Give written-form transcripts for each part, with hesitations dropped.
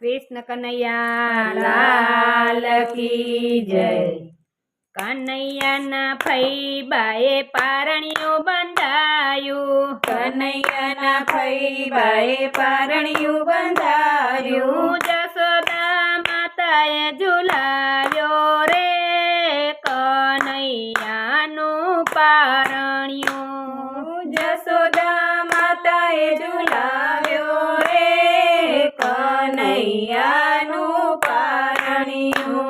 कृष्ण कन्हैया लाल की जय। कन्हैयाना फैबाए पारणियों बंधाયું, कन्हैयाना फैबाए पारणियों बंधाયું, जसोदा माताए झुलाव्यो रे कन्हैयाનું પારણિયું, जसोदा माताए झुलाव्यो रे कन्हैयाનું પારણિયું।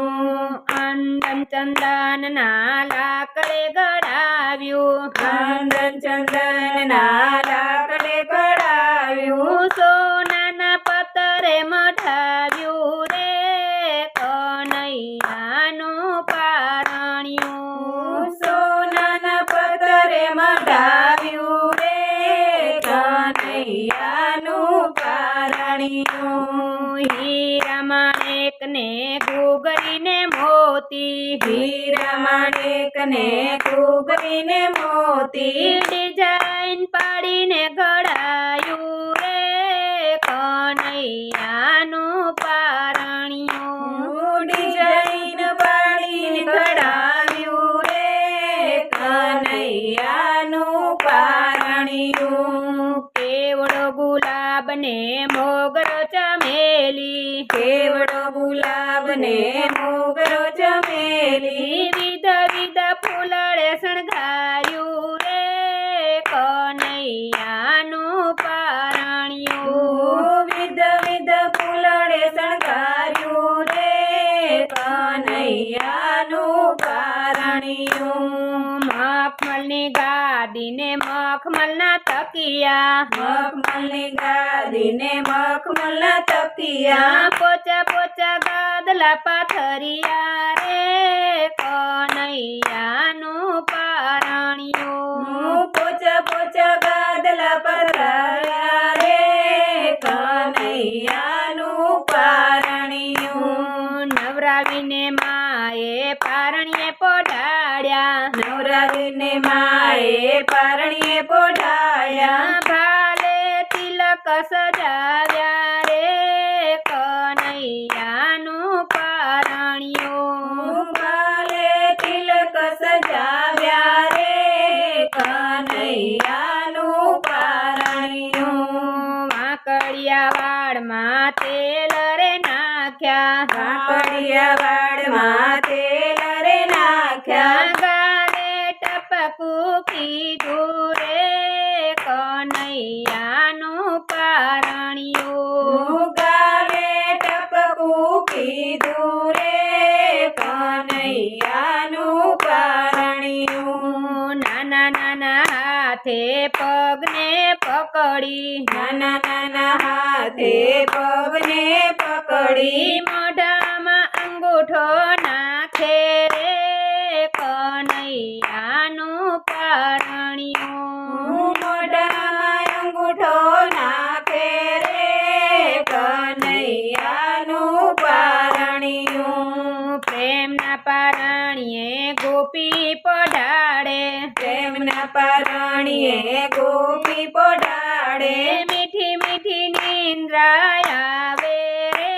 અંદન ચંદનના લાકડે ઘડાવ્યું, અંદન ચંદનના લાકડે ઘડાવ્યું, સોનાના પતરે મઢાવ્યું રે કન્હૈયાનું પારણિયું, સોનાના પતરે મઢાવ્યું રે કન્હૈયાનું પારણિયું। હીરા માણેકને ઘૂઘરીને મોતી, હીરા માણેકને ઘૂઘરીને મોતી, ડિઝાઇન પાડીને ઘડાયું રે કન્હૈયાનું પારણિયું, ડિઝાઇન પાડીને ઘડાવ્યું રે કન્હૈયાનું પારણિયું। કેવડો ગુલાબ ને મોગરો ચમેલી, કેવડો ગુલાબ ને મોગરો ચમેલી, વિધ વિધ ફૂલડે શણગાર્યું રે કન્હૈયાનું પારણિયું, વિધ વિધ ફૂલડે શણગાર્યું રે કન્હૈયાનું પારણિયું। મખમલની ગાદીને મખમલના તકિયા, મખમલની ગાદીને મખમલના તકિયા, પોચા પોચા ગાદલા પાથરિયા રે કન્હૈયાનું પારણિયું, પોચા પોચા ગાદલા પથરાયા રે કન્હૈયાનું પારણિયું। નવરાવીને માએ પારણીએ પોઢાડ્યા, નવરાવીને માએ પારણીએ પોઢાડ્યા, ભાલે તિલક સજાવ્યા રે કન્હૈયાનું પારણિયું, ભાલે તિલક સજાવ્યા રે કન્હૈયાનું પારણિયું। વાંકડિયા વાળમાં તેલ રે નાખ્યા, કાકડિયા વાળમાં તેલ રે નાખ્યા, ગાલે ટપકું કીધું રે કન્હૈયાનું પારણિયું, ગાલે ટપકું કીધું રે કન્હૈયાનું પારણિયું। નાના નાના હાથે પગને પકડી, નાના નાના હાથે પગને પકડી, મોઢામાં અંગૂઠો નાખે રે કન્હૈયાનું પારણિયું, મોઢામાં અંગૂઠો નાખે રે કન્હૈયાનું પારણિયું। પ્રેમના પારણીએ ગોપી પઢાડે, પ્રેમના પારણીએ ગોપી પોઢાડે, મીઠી મીઠી નિંદ્રા આવે રે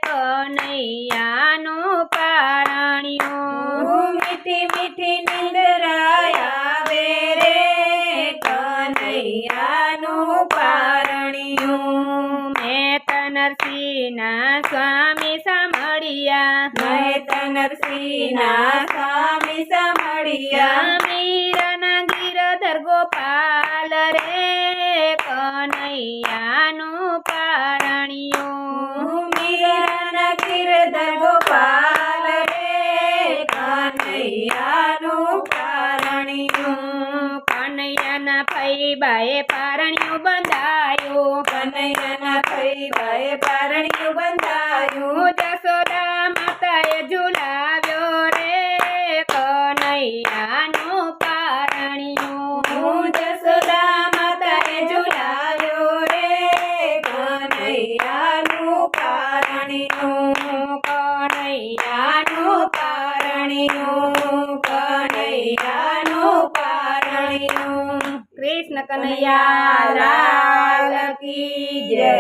કન્હૈયાનું પારણિયું, મીઠી મીઠી નિંદ્રા આવે રે કન્હૈયાનું પારણિયું। મહેતા નરસિંહના સ્વામી સાંભળ્યા, મહેતા નરસિંહના સ્વામી સાંભળ્યા, મીરાના ગિરધર ગોપાલ રે કન્હૈયાનું પારણિયું, મીરાના ગિરધર ગોપાલ રે કન્હૈયાનું પારણિયું। કન્હૈયાના ફૈબાએ પારણિયું બંધાયું, કન્હૈયાના ફૈબાએ પારણિયું બંધાયું, જશોદા માતાએ ઝુલાવ્યો રે કન્હૈયાનું પારણિયું, જશોદા માતાએ ઝુલાવ્યો રે કન્હૈયાનું પારણિયું, કન્હૈયાનું પારણિયું, કન્હૈયાનું પારણિયું। કૃષ્ણ કનૈયા લાલ કી જય।